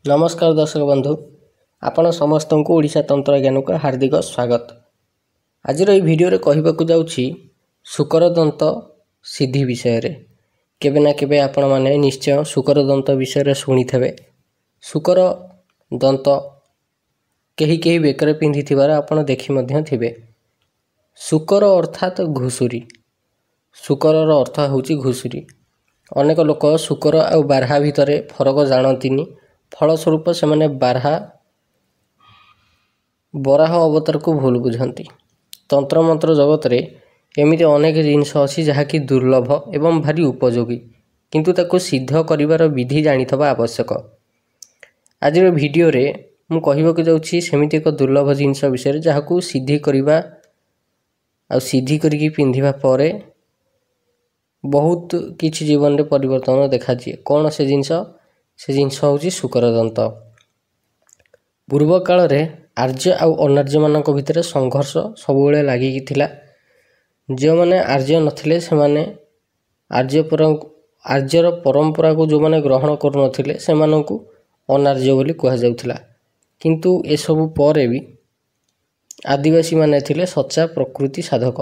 नमस्कार दर्शक बंधु आपण समस्त को ओडिशा तंत्र ज्ञान को हार्दिक स्वागत। आज वीडियो रे कहबाकू जाउछि शुकर दंत सिद्धि विषय रे। केबे ना केबे आपण माने निश्चय शुकर दंत विषय रे सुनी थेबे। शुकर दंत केही केही बेकर पिंधि थिबार आपण देखि मध्य थिबे। शुकर अर्थात घुसुरी। शुकर रो अर्थ होउछि घुसुरी। अनेक लोक शुकर आ बारहा भितरे फरक जानतिनी। फलस्वरूप से माने बराह अवतार को भूल बुझंती। तंत्र मंत्र जगत रे एमिति अनेक जिनिस अछि जहाँकि दुर्लभ एवं भारी उपयोगी, किंतु ताको सिद्ध करिवार विधि जानिथबा आवश्यक। आज वीडियो रे मु कहबाकू जाउछि सेमिति एक दुर्लभ जिनिस विषय जहाँकू सिद्धि करिवा आ सिद्धि करिकी पिंधिबा परे बहुत किछि जीवन रे परिवर्तन देखा दिए। कौन से जिनिस? से जिनिस होउछि शुकर दंत। पूर्व काल रे आर्य आ अनार्य मानक भितरे संघर्ष सबुबेले लागि थिला। जे माने आर्य नथिले से माने आर्यर परंपरा को जो माने ग्रहण कर नथिले से मानकू अनार्य बोली कहा जाउथिला। किंतु ए सब परे भी आदिवासी माने थिले सच्चा प्रकृति साधक।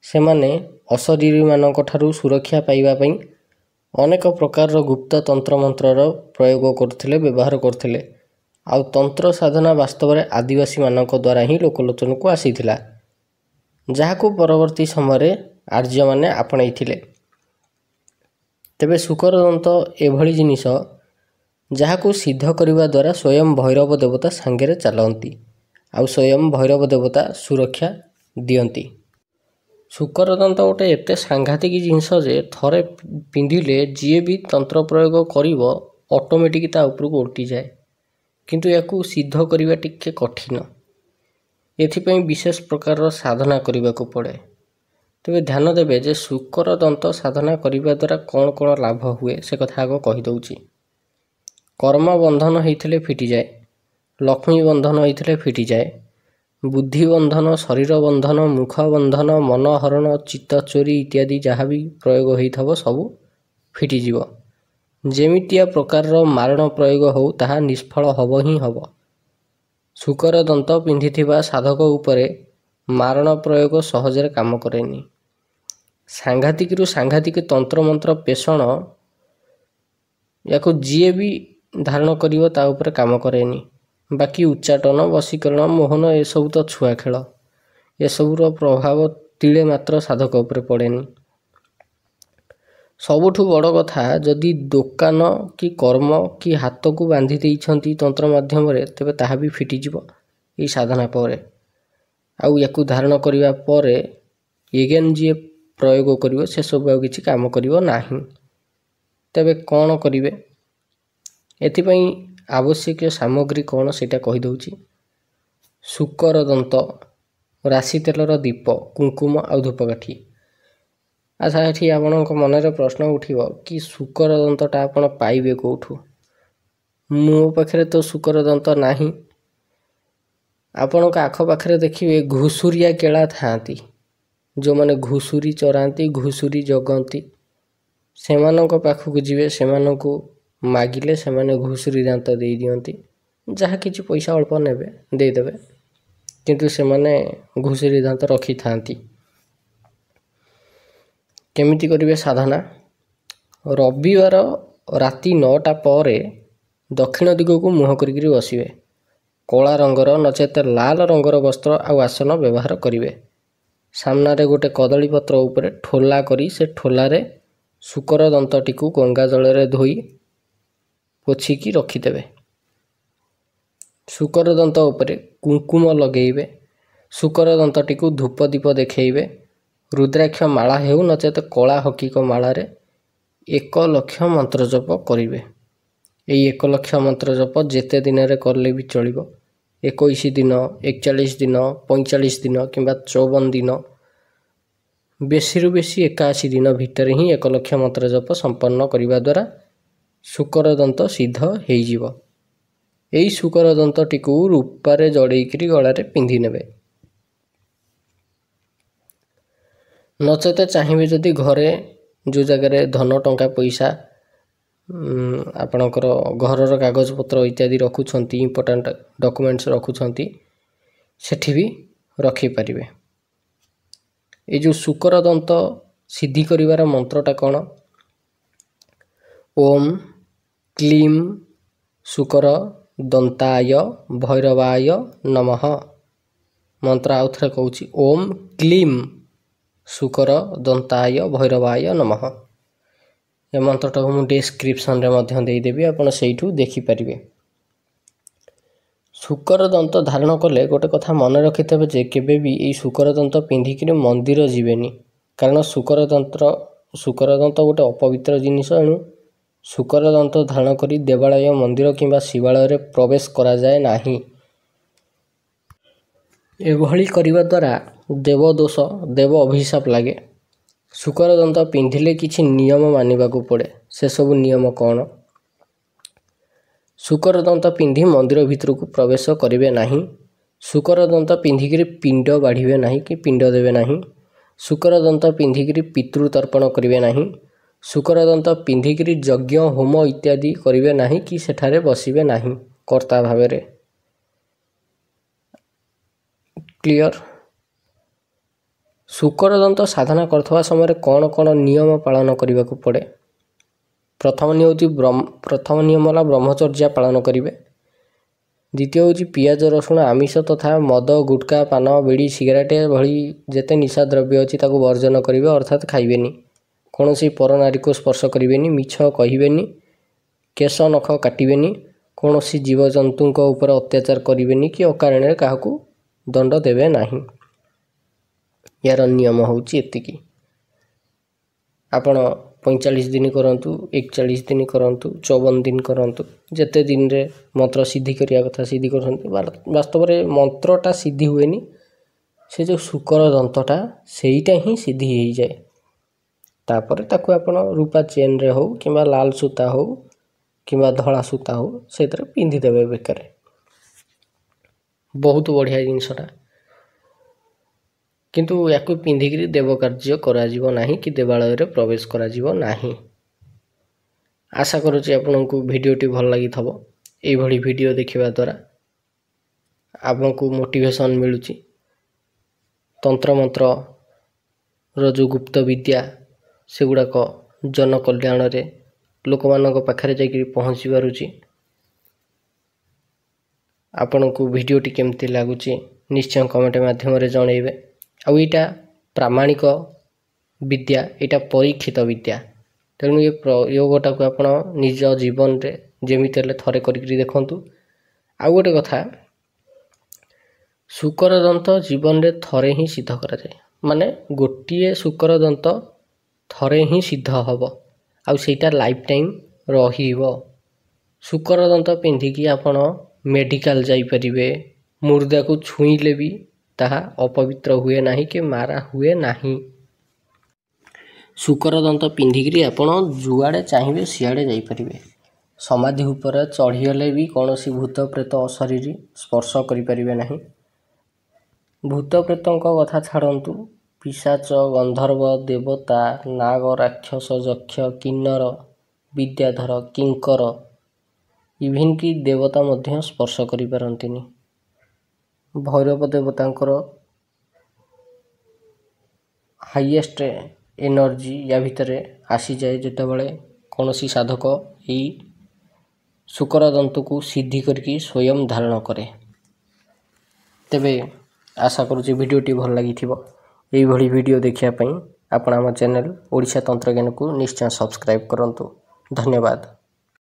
से माने अशरीरी मानक ठारू सुरक्षा पाइबा पई अनेक प्रकार गुप्त तंत्र मंत्रर प्रयोग करथिले, व्यवहार करथिले। आउ तंत्र साधना वास्तव में आदिवासी मानक द्वारा ही लोकलोचन को आसीथिला, जहाको परवर्ती समय आर्य माने आपणैथिले। तेबे शुकर दंत एभली जिनिस जहाको सिद्ध करने द्वारा स्वयं भैरव देवता सांगे चलती आउ स्वयं भैरव देवता सुरक्षा दियंती। शुकर दंत गोटे एते सांघातिक जिनिस जे थरे पिंधिले जी भी तंत्र प्रयोग करिवो ऑटोमेटिक ता ऊपर को उल्टी जाए, किंतु याकू सिद्ध करबा टिके कठिन। एथिपई विशेष प्रकार साधना करने को पड़े। तेबे ध्यान देबे जे शुकर दंत साधना करने द्वारा कौन कौन लाभ हुए से कथा आग कहि दउछि। कर्म बंधन होइथिले फिटी जाए, लक्ष्मी बंधन होइथिले फिटी जाए, बुद्धि बंधन, शरीर बंधन, मुख बंधन, मन हरण, चित्त चोरी इत्यादि जहाँ भी प्रयोग होइथबो सबु फिटी जीव। जेमितिया प्रकार मारण प्रयोग हो ताहा निष्फल हब ही हब। शुकर दंत पिंधिथिबा साधक उपरे मारण प्रयोग सहजरे काम करेनी। सांघातिक रु सांघातिक तंत्र मंत्र पेषण याको जीए भी धारण करिवो ता उपरे काम करेनी। बाकी उच्चाटन, वशीकरण, मोहन ए सब तो छुआ खेल। ए सबुर प्रभाव तिले मात्र साधक उपरे पड़ेनी। सबुठु बड़ कथा जदि दुकान कि कर्म कि हाथ को बांधि देइछंती तंत्र माध्यम रे तेबे ताहा भी फिटी जीवो ई साधना परे। आउ याकू धारण करिवा परे एगेन जे प्रयोग करिवो से सब आ किछि काम करिवो नाही। तेबे कोन करिवे? एथिपई आवश्यक सामग्री कौन सेटा कहि दउछि। शुकर दंत, राशि तेलर दीप, कुंकुम आ धूपकाठी। अच्छा, एठी आपनक मनरे प्रश्न उठिबो कि शुकर दंतटा आपण पाइबे कोठु? मो पाखरे तो शुकर दंत नाही। आपनक आख पाखरे देखिबे घुसुरिया केळा थांती, जो माने घुसुरी चरांती, घुसुरी जगंती। सेमानक पाखकु जिवे, सेमानकु मागिले से माने घुसुरी दांत दे दियंती। जहाँ किछि पैसा अल्प नेबे दे देबे, किंतु से माने घुसुरी दांत रखी थांती। केमिति करिवे साधना? रविवार राति 9टा परे दक्षिण दिग को मुह करिकरी बसिवे। कला रंगर नचेत लाल रंगर वस्त्र आ आसन व्यवहार करिवे। सामना रे गोटे कदली पत्र उपरे ठोला करी से ठोला रे शुकर दंतटी को गंगा जल रे धोई पोछिकी रखिदेवे। शुकर दंत उपरे कुंकुम लगेइबे। शुकर दंतटी को धूप दीप देखेइबे। रुद्राक्ष माला हेउ नचेत कला हकीक माला रे 1 लक्ष मंत्र जप करिवे। एई 1 लक्ष मंत्र जप जेते दिन रे करले भी चलिबो। 21 दिन, 41 दिन, 45 दिन किंबा 54 दिन, बेसी रु बेसी 81 दिन भितर ही 1 लक्ष मंत्र जप संपन्न करिवा द्वारा शुकर दंत सिद्ध हेई जीवो। एई शुकर दंतटी को रूपारे जड़ेइकरी गलारे पिंधि नेबे। नचेत चाहिए जदि घरे जो जगह धन टंका पैसा ଆପଣଙ୍କର ଘରର କାଗଜପତ୍ର ଇତ୍ୟାଦି ରଖୁଛନ୍ତି, ଇମ୍ପୋର୍ଟାଣ୍ଟ ଡକୁମେଣ୍ଟସ୍ ରଖୁଛନ୍ତି, ସେଠି ବି ରଖିପାରିବେ। ଏ ଯେଉଁ ଶୂକର ଦନ୍ତ ସିଦ୍ଧି କରିବାର ମନ୍ତ୍ରଟା କ'ଣ? ଓମ୍ କ୍ଲିମ୍ ଶୂକର ଦନ୍ତାୟ ଭୈରବାୟ ନମଃ। ମନ୍ତ୍ର ଆଉ ଥରେ କହୁଛି, ଓମ୍ କ୍ଲିମ୍ ଶୂକର ଦନ୍ତାୟ ଭୈରବାୟ ନମଃ। ଏ ମନ୍ତ୍ରଟାକୁ ମୁଁ ଡେସ୍କ୍ରିପସନ୍ରେ ମଧ୍ୟ ଦେଇଦେବି, ଆପଣ ସେଇଠୁ ଦେଖିପାରିବେ। ଶୂକର ଦନ୍ତ ଧାରଣ କଲେ ଗୋଟେ କଥା ମନେ ରଖିଥିବେ ଯେ କେବେ ବି ଏଇ ଶୂକର ଦନ୍ତ ପିନ୍ଧିକିରି ମନ୍ଦିର ଯିବେନି, କାରଣ ଶୂକର ଦନ୍ତ ଗୋଟେ ଅପବିତ୍ର ଜିନିଷ। ଏଣୁ ଶୂକର ଦନ୍ତ ଧାରଣ କରି ଦେବାଳୟ, ମନ୍ଦିର କିମ୍ବା ଶିବାଳୟରେ ପ୍ରବେଶ କରାଯାଏ ନାହିଁ। ଏଭଳି କରିବା ଦ୍ୱାରା ଦେବ ଦୋଷ, ଦେବ ଅଭିଶାପ ଲାଗେ। ଶୂକର ଦନ୍ତ ପିନ୍ଧିଲେ କିଛି ନିୟମ ମାନିବାକୁ ପଡ଼େ। ସେସବୁ ନିୟମ କ'ଣ? ଶୂକର ଦନ୍ତ ପିନ୍ଧି ମନ୍ଦିର ଭିତରକୁ ପ୍ରବେଶ କରିବେ ନାହିଁ। ଶୂକର ଦନ୍ତ ପିନ୍ଧିକିରି ପିଣ୍ଡ ବାଢ଼ିବେ ନାହିଁ କି ପିଣ୍ଡ ଦେବେ ନାହିଁ। ଶୂକର ଦନ୍ତ ପିନ୍ଧିକିରି ପିତୃ ତର୍ପଣ କରିବେ ନାହିଁ। ଶୂକର ଦନ୍ତ ପିନ୍ଧିକିରି ଯଜ୍ଞ, ହୋମ ଇତ୍ୟାଦି କରିବେ ନାହିଁ କି ସେଠାରେ ବସିବେ ନାହିଁ କର୍ତ୍ତା ଭାବରେ। କ୍ଲିଅର? ଶୂକର ଦନ୍ତ ସାଧନା କରୁଥିବା ସମୟରେ କ'ଣ କ'ଣ ନିୟମ ପାଳନ କରିବାକୁ ପଡ଼େ? ପ୍ରଥମ ନିୟମ ହେଲା ବ୍ରହ୍ମଚର୍ଯ୍ୟା ପାଳନ କରିବେ। ଦ୍ୱିତୀୟ ହେଉଛି ପିଆଜ, ରସୁଣ, ଆମିଷ ତଥା ମଦ, ଗୁଟକା, ପାନ, ବିଡ଼ି, ସିଗାରେଟ୍ ଭଳି ଯେତେ ନିଶା ଦ୍ରବ୍ୟ ଅଛି ତାକୁ ବର୍ଜନ କରିବେ, ଅର୍ଥାତ୍ ଖାଇବେନି। କୌଣସି ପର ନାରୀକୁ ସ୍ପର୍ଶ କରିବେନି, ମିଛ କହିବେନି, କେଶ ନଖ କାଟିବେନି, କୌଣସି ଜୀବଜନ୍ତୁଙ୍କ ଉପରେ ଅତ୍ୟାଚାର କରିବେନି କି ଅକାରଣରେ କାହାକୁ ଦଣ୍ଡ ଦେବେ ନାହିଁ। ଏହାର ନିୟମ ହେଉଛି ଏତିକି। ଆପଣ 45 ଦିନ କରନ୍ତୁ, 41 ଦିନ କରନ୍ତୁ, 54 ଦିନ କରନ୍ତୁ, ଯେତେ ଦିନରେ ମନ୍ତ୍ର ସିଦ୍ଧି କରିବା କଥା ସିଦ୍ଧି କରୁଛନ୍ତି। ବାସ୍ତବରେ ମନ୍ତ୍ରଟା ସିଦ୍ଧି ହୁଏନି, ସେ ଯେଉଁ ଶୂକର ଦନ୍ତଟା ସେଇଟା ହିଁ ସିଦ୍ଧି ହେଇଯାଏ। ତାପରେ ତାକୁ ଆପଣ ରୂପା ଚେନ୍ରେ ହେଉ କିମ୍ବା ଲାଲ ସୂତା ହେଉ କିମ୍ବା ଧଳା ସୂତା ହେଉ ସେଥିରେ ପିନ୍ଧିଦେବେ ବେକରେ। ବହୁତ ବଢ଼ିଆ ଜିନିଷଟା। କିନ୍ତୁ ୟାକୁ ପିନ୍ଧିକିରି ଦେବ କାର୍ଯ୍ୟ କରାଯିବ ନାହିଁ କି ଦେବାଳୟରେ ପ୍ରବେଶ କରାଯିବ ନାହିଁ। ଆଶା କରୁଛି ଆପଣଙ୍କୁ ଭିଡ଼ିଓଟି ଭଲ ଲାଗିଥିବ। ଏଇଭଳି ଭିଡ଼ିଓ ଦେଖିବା ଦ୍ୱାରା ଆପଣଙ୍କୁ ମୋଟିଭେସନ୍ ମିଳୁଛି। ତନ୍ତ୍ରମନ୍ତ୍ରର ଯେଉଁ ଗୁପ୍ତ ବିଦ୍ୟା ସେଗୁଡ଼ାକ ଜନକଲ୍ୟାଣରେ ଲୋକମାନଙ୍କ ପାଖରେ ଯାଇକରି ପହଞ୍ଚି ପାରୁଛି। ଆପଣଙ୍କୁ ଭିଡ଼ିଓଟି କେମିତି ଲାଗୁଛି ନିଶ୍ଚୟ କମେଣ୍ଟ ମାଧ୍ୟମରେ ଜଣାଇବେ। ଆଉ ଏଇଟା ପ୍ରାମାଣିକ ବିଦ୍ୟା, ଏଇଟା ପରୀକ୍ଷିତ ବିଦ୍ୟା। ତେଣୁ ଏ ପ୍ରୟୋଗଟାକୁ ଆପଣ ନିଜ ଜୀବନରେ ଯେମିତି ହେଲେ ଥରେ କରିକି ଦେଖନ୍ତୁ। ଆଉ ଗୋଟେ କଥା, ଶୂକର ଦନ୍ତ ଜୀବନରେ ଥରେ ହିଁ ସିଦ୍ଧ କରାଯାଏ। ମାନେ ଗୋଟିଏ ଶୂକର ଦନ୍ତ ଥରେ ହିଁ ସିଦ୍ଧ ହେବ, ଆଉ ସେଇଟା ଲାଇଫ୍ ଟାଇମ୍ ରହିବ। ଶୂକର ଦନ୍ତ ପିନ୍ଧିକି ଆପଣ ମେଡ଼ିକାଲ ଯାଇପାରିବେ। ମୁର୍ଦାକୁ ଛୁଇଁଲେ ବି ତାହା ଅପବିତ୍ର ହୁଏ ନାହିଁ କି ମାରା ହୁଏ ନାହିଁ। ଶୂକର ଦନ୍ତ ପିନ୍ଧିକିରି ଆପଣ ଯୁଆଡ଼େ ଚାହିଁବେ ସିଆଡ଼େ ଯାଇପାରିବେ। ସମାଧି ଉପରେ ଚଢ଼ିଗଲେ ବି କୌଣସି ଭୂତ ପ୍ରେତ ଅଶରୀରୀ ସ୍ପର୍ଶ କରିପାରିବେ ନାହିଁ। ଭୂତ ପ୍ରେତଙ୍କ କଥା ଛାଡ଼ନ୍ତୁ, ପିଶାଚ, ଗନ୍ଧର୍ବ, ଦେବତା, ନାଗ, ରାକ୍ଷସ, ଯକ୍ଷ, କିନ୍ନର, ବିଦ୍ୟାଧର, କିଙ୍କର, ଇଭିନ୍ କି ଦେବତା ମଧ୍ୟ ସ୍ପର୍ଶ କରିପାରନ୍ତିନି। ଭୈରବ ଦେବତାଙ୍କର ହାଇଏଷ୍ଟ ଏନର୍ଜି ୟା ଭିତରେ ଆସିଯାଏ ଯେତେବେଳେ କୌଣସି ସାଧକ ଏଇ ଶୂକର ଦନ୍ତକୁ ସିଦ୍ଧି କରିକି ସ୍ୱୟଂ ଧାରଣ କରେ। ତେବେ ଆଶା କରୁଛି ଭିଡ଼ିଓଟି ଭଲ ଲାଗିଥିବ। ଏଇଭଳି ଭିଡ଼ିଓ ଦେଖିବା ପାଇଁ ଆପଣ ଆମ ଚ୍ୟାନେଲ୍ ଓଡ଼ିଶା ତନ୍ତ୍ରଜ୍ଞାନକୁ ନିଶ୍ଚୟ ସବସ୍କ୍ରାଇବ୍ କରନ୍ତୁ। ଧନ୍ୟବାଦ।